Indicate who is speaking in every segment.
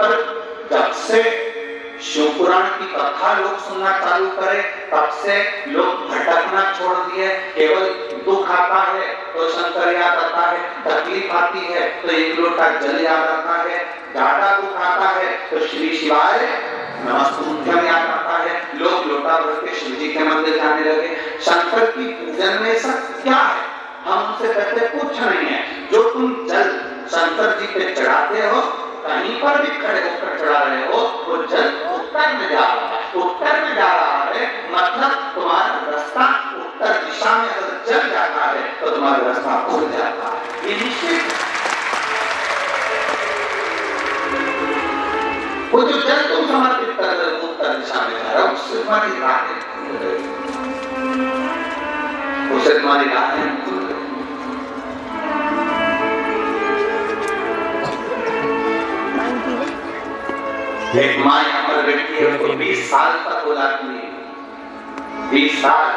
Speaker 1: पर जब से शिव पुराण की कथा लोग सुनना चालू करे तब से लोग भटकना छोड़ दिए। केवल दुख आता है तो शंकर याद आता है, तकलीफ आती है तो एक लोटा जल याद आता है, ज्यादा दुख आता है तो श्री शिवाय नमस्तुभ्यम याद आता है। लोग लोटा भर के शिव जी के मंदिर जाने लगे। शंकर की पूजन में सब क्या है? हम उनसे कहते कुछ नहीं है। जो तुम जल शंकर जी पे चढ़ाते हो, कहीं पर भी खड़े होकर चढ़ा रहे हो, वो जल उत्तर में जा रहा है। उत्तर में जा रहा है मतलब तुम्हारा रास्ता उत्तर दिशा में अगर चल जाता है तो तुम्हारा रास्ता खुल जाता है। ये निश्चित। वो जो जल तुम समर्पित कर रहे हो उत्तर दिशा में जा रहा है, उससे तुम्हारी राहें खुल गई, उससे तुम्हारी राहें खुल गई। एक माँ यहाँ पर बैठी है, उसको 20 साल तक औलाद नहीं, 20 साल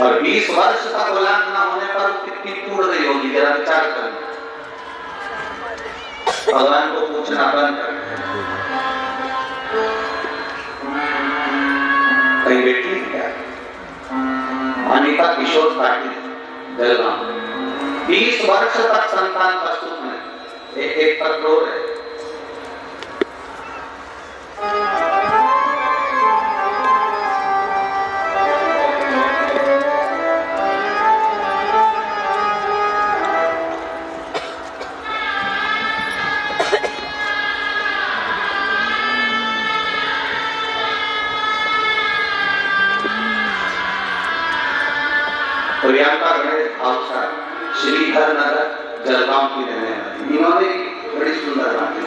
Speaker 1: और 20 वर्ष तक औलाद न होने पर कितनी टूट गई होगी, जरा विचार करें। भगवान को पूछना बंद कर। कहीं बेटी है क्या? अनिता किशोर पाटिल जलगांव, 20 वर्ष तक संतान प्रस्तुत नहीं, एक पर रो रहे। प्रियंका गणेश भावसा श्रीधर नगर जलगांव की रहने वाली, इन्होंने बड़ी सुंदर बात की।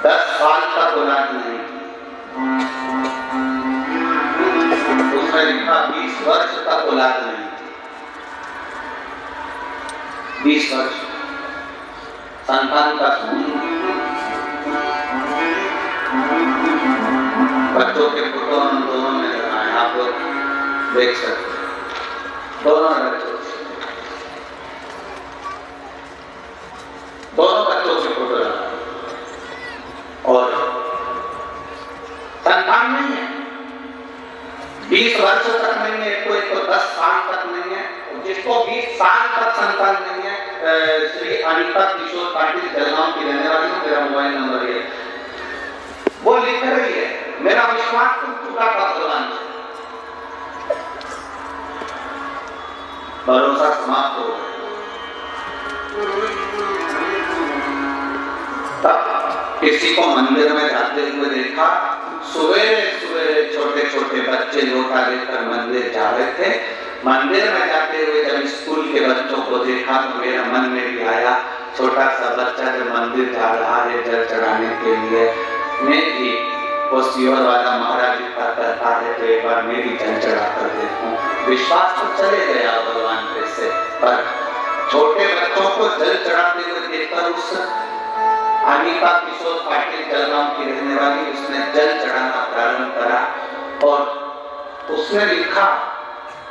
Speaker 1: 10 साल तक औलाद नहीं, उसमें लिखा 20 वर्ष तक औलाद नहीं, 20 वर्ष संतान का सुन। बच्चों के फोटो हम दोनों में लगाए, आप लोग देख सकते हैं, दोनों बच्चों के फोटो लगा और संतान नहीं है, 20 वर्ष तक नहीं है, कोई तो 10 साल तक नहीं है, जिसको 20 साल तक संतान नहीं है। श्री अनिता किशोर पाटिल जलगांव की रहने वाली, मेरा मोबाइल नंबर है, वो लिख रही है मेरा विश्वास टूट चुका था भगवान से, भरोसा समाप्त हो गया। किसी को मंदिर में जाते हुए देखा, सवेरे सवेरे छोटे छोटे बच्चे लोटा लेकर मंदिर जा रहे थे। मंदिर में जाते हुए जब स्कूल के बच्चों को देखा तो मेरा मन में भी आया, छोटा सा बच्चा जब मंदिर जा रहा है जल चढ़ाने के लिए, मैं भी वो सियोर वाला महाराज का कहता है तो एक बार मैं भी जल चढ़ा कर देखूं। विश्वास तो चले गया भगवान पे से, पर छोटे बच्चों को जल चढ़ाते हुए देखकर उस अनिता किशोर पाटिल जलगांव की रहने वाली, उसने जल चढ़ाना प्रारंभ करा और उसने लिखा,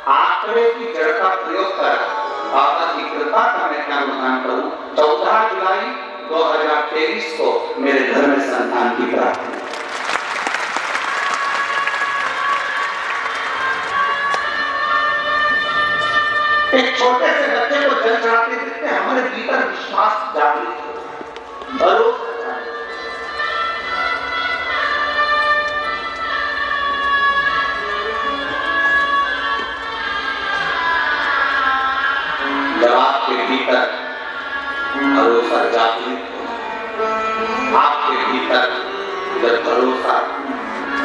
Speaker 1: आंकड़े की जड़ का प्रयोग करा, बाबा की कृपा का मैं क्या गुणगान करूं। 14 जुलाई 2023 को मेरे घर में संतान की प्राप्ति। एक छोटे से बच्चे को जल चढ़ाते देखते हमारे भीतर विश्वास जागृत हो, भरोसा। जब आपके भीतर भरोसा जागृत हो, आपके भीतर जब भरोसा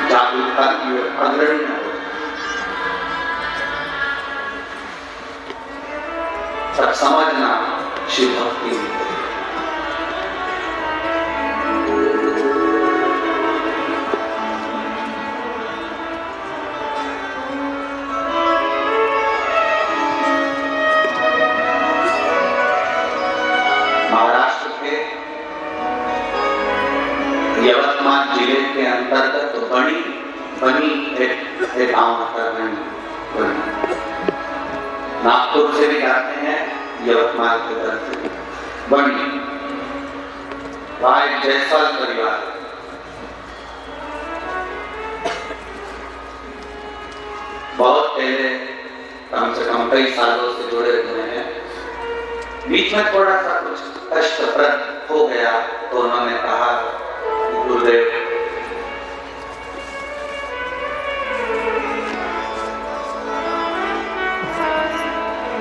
Speaker 1: जागरूकता की ओर अग्रणी हो, तब समझना शिव भक्ति। महाराष्ट्र के यवतमाल जिले के अंतर्गत बनी एक गांव आता है। नागपुर से भी जाते हैं, यवतमाल के तरफ से बनी भाई जयसवाल परिवार बहुत पहले कम से कम कई सालों से जुड़े हुए हैं। बीच में थोड़ा सा कुछ कष्टप्रद हो गया तो उन्होंने कहा गुरुदेव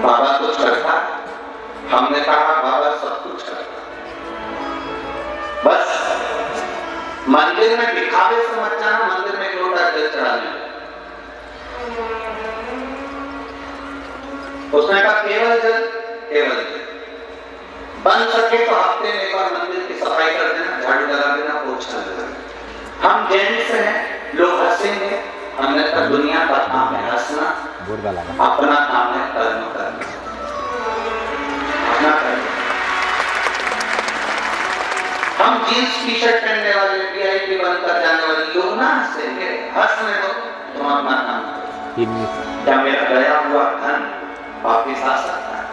Speaker 1: बाबा कुछ करता, हमने कहा बाबा सब कुछ करता, बस मंदिर में दिखावे से मत जाना, मंदिर में एक लोटा जल चढ़ाने। उसने कहा केवल जल, केवल जल, बन सके तो हफ्ते में एक बार मंदिर की सफाई कर देना, झाड़ू लगा देना, पोछा लगा देना। हम जैन से हैं, लोग हंसेंगे, हमने कहा दुनिया का काम है हंसना, अपना काम है कर्म करना, अपना कर्म। हम जींस टी शर्ट पहनने वाले वीआईपी बनकर जाने वाले लोग ना हंसेंगे, हंसने दो, तुम अपना काम करो। क्या मेरा गया हुआ धन वापिस आ सकता है?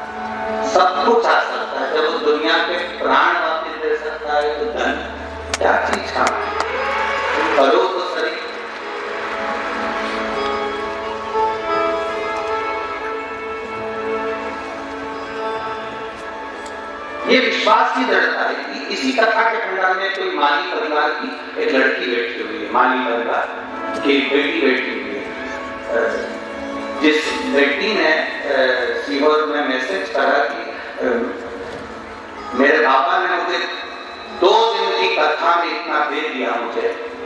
Speaker 1: सब कुछ आ सकता है। जब वो दुनिया के प्राण वापिस दे सकता है तो धन क्या चीज का करो तो सही। ये विश्वास की दृढ़ता है कि इसी कथा के खंडन में कोई माली परिवार की एक लड़की बैठी हुई है, माली परिवार की बेटी बैठी हुई है, जिस बेटी ने सीहोर में मैसेज करा कि मेरे बाबा ने मुझे 2 दिन की कथा में इतना दे दिया, मुझे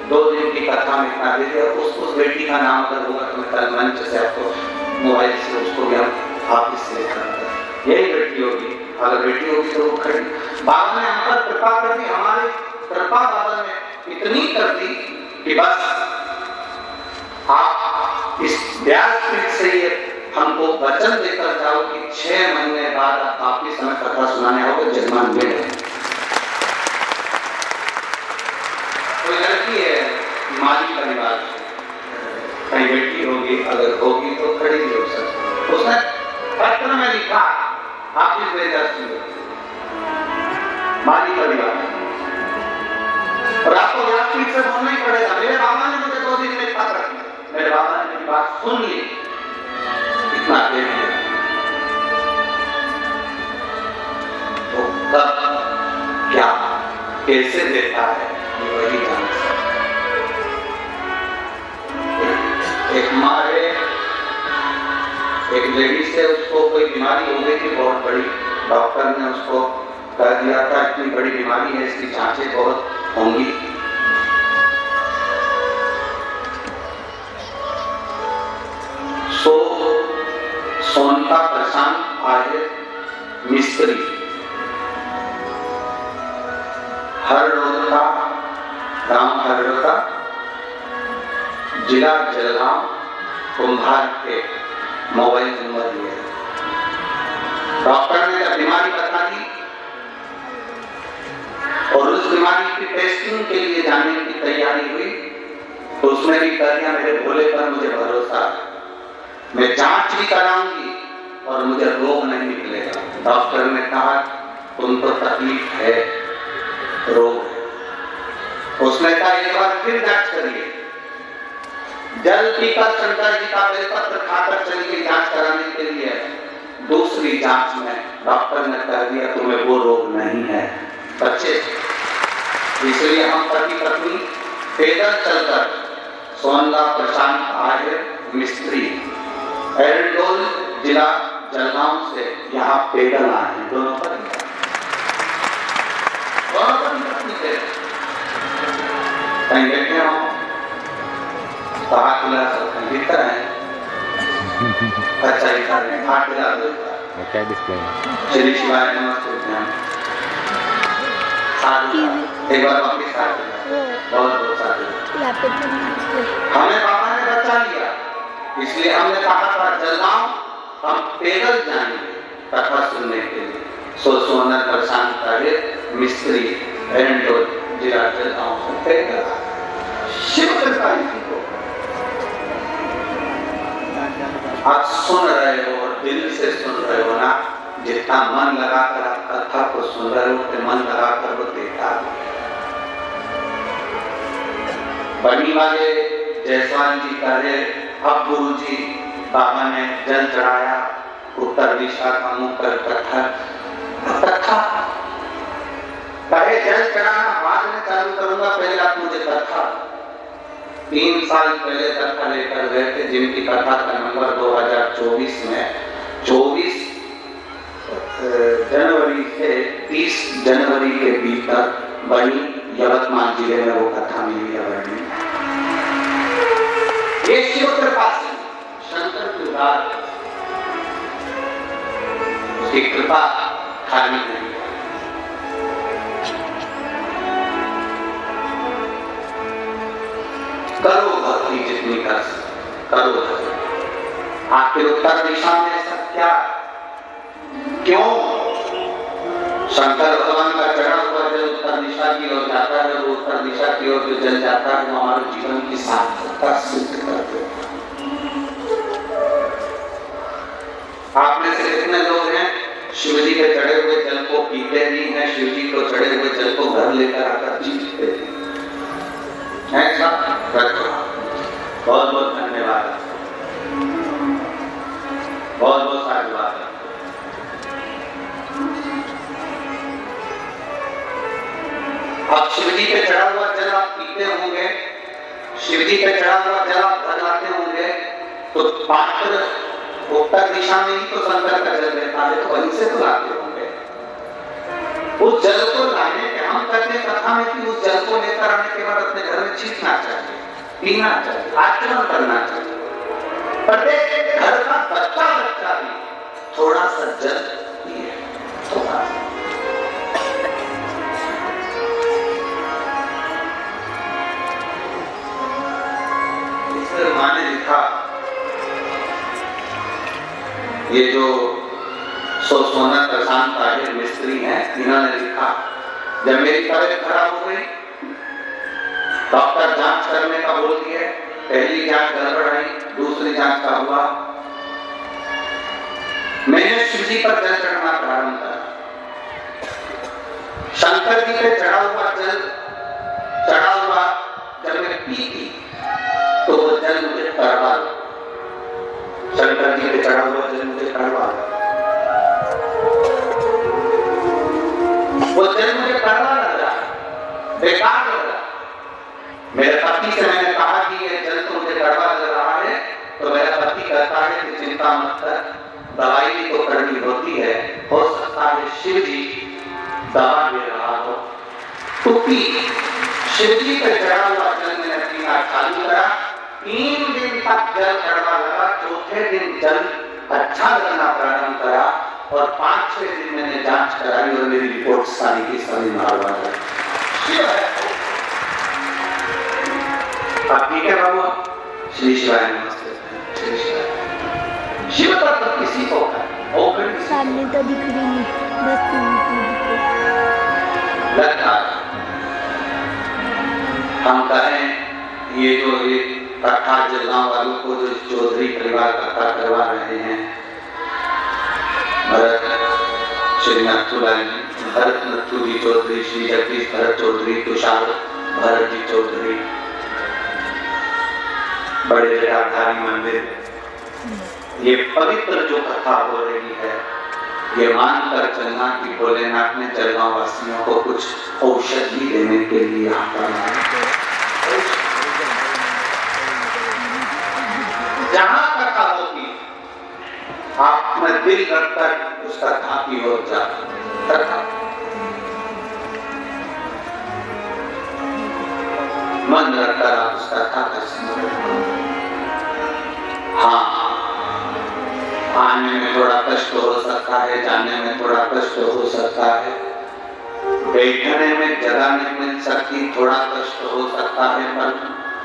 Speaker 1: 2 दिन की कथा में इतना दे दिया। उस बेटी का नाम अगर होगा तो मैं कल मंच से आपको मोबाइल से उसको भी हम ऑफिस से लेकर, यही बेटी होगी, अगर बेटी होगी तो वो खड़ी। बाबा ने हम पर कृपा कर दी, हमारी कृपा बाबा ने इतनी कर दी कि बस आप इस व्यासपीठ से ये हमको वचन देकर जाओ कि 6 महीने बाद आप वापिस हमें कथा सुनाने आओगे जजमान में। कोई लड़की है माली परिवार से, कहीं बेटी होगी, अगर होगी तो खड़ी भी हो सकती। उसने पत्र में लिखा हाफिज वेदांत माली परिवार, और आपको व्यासपीठ से बोलना ही पड़ेगा। मेरे बाबा ने मुझे 2 दिन में पत्र किया, मेरे बाबा ने मेरी बात सुन ली, इतना दे दिया। तो कब क्या कैसे देता है ये वही जान सकता। एक माँ है, एक लेडी से उसको कोई बीमारी हो गई थी बहुत बड़ी, डॉक्टर ने उसको कह दिया था इतनी बड़ी बीमारी है, इसकी जांचें बहुत होंगी। सोनका प्रशांत आर्य मिस्त्री, हरड़ोद का गांव हरड़ोद का, जिला जलगांव, कुंभार के मोबाइल नंबर दिया। डॉक्टर ने जब बीमारी बता दी और उस बीमारी की टेस्टिंग के लिए जाने की तैयारी हुई तो उसने भी कह दिया मेरे भोले पर मुझे भरोसा, मैं जांच भी कराऊंगी और मुझे रोग नहीं निकलेगा। डॉक्टर ने कहा तुमको तकलीफ है, रोग है। उसने कहा एक बार फिर जांच करिए। जल पीकर शंकर जी का बेलपत्र खाकर चलिए जांच कराने के लिए। दूसरी जांच में डॉक्टर ने कह दिया तुम्हें वो रोग नहीं है, बच्चे। इसलिए हम पति पत्नी पैदल चलकर सोनला प्रशांत आर्य मिस्त्री एरंडोल जिला जलगांव से यहाँ पैदल आए हैं, दोनों पति पत्नी थे। कहीं बैठे हो कहा खुला सब कहीं भीतर है, अच्छा ही कर हाथ मिला दो क्या डिस्प्ले श्री शिवाय नमस्ते एक बार वापिस आ गया, बहुत बहुत सारे हमें बाबा ने बचा लिया। इसलिए हमने कहा था जलगांव हम पैदल जाएंगे कथा सुनने के लिए। सोनल प्रशांत कार्य मिस्त्री एरंडोल जिला जलगांव से पैदल शिव कृपा को आप सुन रहे हो और दिल से सुन रहे हो ना, जितना मन लगाकर आप कथा को सुन रहे हो, उतने मन लगाकर वो देखा। बनी वाले जयसवाल जी कह रहे, अब गुरु जी बाबा ने जल चढ़ाया, उत्तर दिशा का मुंह कर कथा पहले जल चढ़ाना बाद में चालू करूंगा, पहले आप मुझे कथा। 3 साल पहले कथा लेकर गए थे, जिनकी कथा का नंबर 2024 में 24 जनवरी से 30 जनवरी के भीतर बड़ी यवतमाल जिले में वो कथा मिली है। बड़ी ये शिव कृपा से, शंकर की बात, उसकी कृपा खाली नहीं। करो भक्ति जितनी कर करो। आपके उत्तर दिशा में सब क्या, क्यों शंकर भगवान का चढ़ा हुआ जल उत्तर दिशा की ओर जाता है, वो उत्तर दिशा की ओर जो जल जाता है वो हमारे जीवन की सार्थकता सिद्ध करते हैं। आप में से कितने लोग हैं शिव जी के चढ़े हुए जल को पीते नहीं है, शिव जी को चढ़े हुए जल को घर लेकर आकर पीते हैं? ऐसा रखो। बहुत बहुत धन्यवाद, बहुत बहुत साधुवाद। अब शिव जी पे चढ़ा हुआ जल आप पीते होंगे, शिव जी पे चढ़ा हुआ जल आप घर लाते होंगे, तो पात्र उत्तर दिशा में ही तो शंकर का जल रहता है, तो वहीं से तो लाते होंगे। उस जल को लाने के, हम कहते हैं कथा में कि उस जल को लेकर आने के बाद अपने घर में छींकना चाहिए, पीना चाहिए, आचरण करना चाहिए। प्रत्येक घर का बच्चा भी थोड़ा सा जल पिए, थोड़ा सा। इसमें माने लिखा, ये जो सोना प्रशांत ताहिर मिस्त्री हैं, इन्होंने लिखा, जब मेरी तबीयत खराब हो गई, डॉक्टर जांच करने का बोल दिए, पहली जांच गड़बड़ आई, दूसरी जांच का हुआ, मैंने शिव जी पर जल चढ़ाना प्रारंभ करा। शंकर जी पे चढ़ा हुआ जल जब मैं पीती तो वो जल मुझे कड़वा लगा। शंकर जी पे चढ़ा हुआ जल मुझे कड़वा लगा, वो जल मुझे कड़वा लग रहा, बेकार लग रहा। मेरे पति से मैंने कहा कि ये जल तो मुझे कड़वा लग रहा है, तो मेरा पति कहता है कि चिंता मत कर, दवाई भी तो करनी होती है, हो सकता है शिव जी दवा दे रहा हो। तो पी, शिव जी पे चढ़ा हुआ जल मैंने पीना चालू करा। 3 दिन तक जल कड़वा लगा, चौथे दिन जल अच्छा लगना प्रारंभ करा, और 5-6 दिन मैंने जांच कराई और मेरी रिपोर्ट सारी की सारी नॉर्मल है। आप ठीक है बाबू? श्री शिवाय नमस्ते। श्री शिवाय। शिव तत्व किसी को
Speaker 2: सामने तो दिख रही है, बस
Speaker 1: लगता हम कहें ये जो ये कथा जलगांव वालों को जो चौधरी परिवार कथा करवा रहे हैं, श्री नथुलाल जी, भरत नथु जी चौधरी, श्री जगदीश भरत चौधरी, तुषार भरत जी चौधरी, बड़े जटाधारी मंदिर, ये पवित्र जो कथा हो रही है, ये मानकर चलना कि भोलेनाथ ने जलगांव वासियों को कुछ औषधि देने के लिए आता है। जहां कथा होती आप में दिल रखकर उस कथा की ओर जाता, मन रखकर आप उस कथा का स्मरण करो। हाँ, आने में थोड़ा कष्ट हो सकता है, जाने में थोड़ा कष्ट हो सकता है, बैठने में जगह नहीं मिल सकती, थोड़ा कष्ट हो सकता है, पर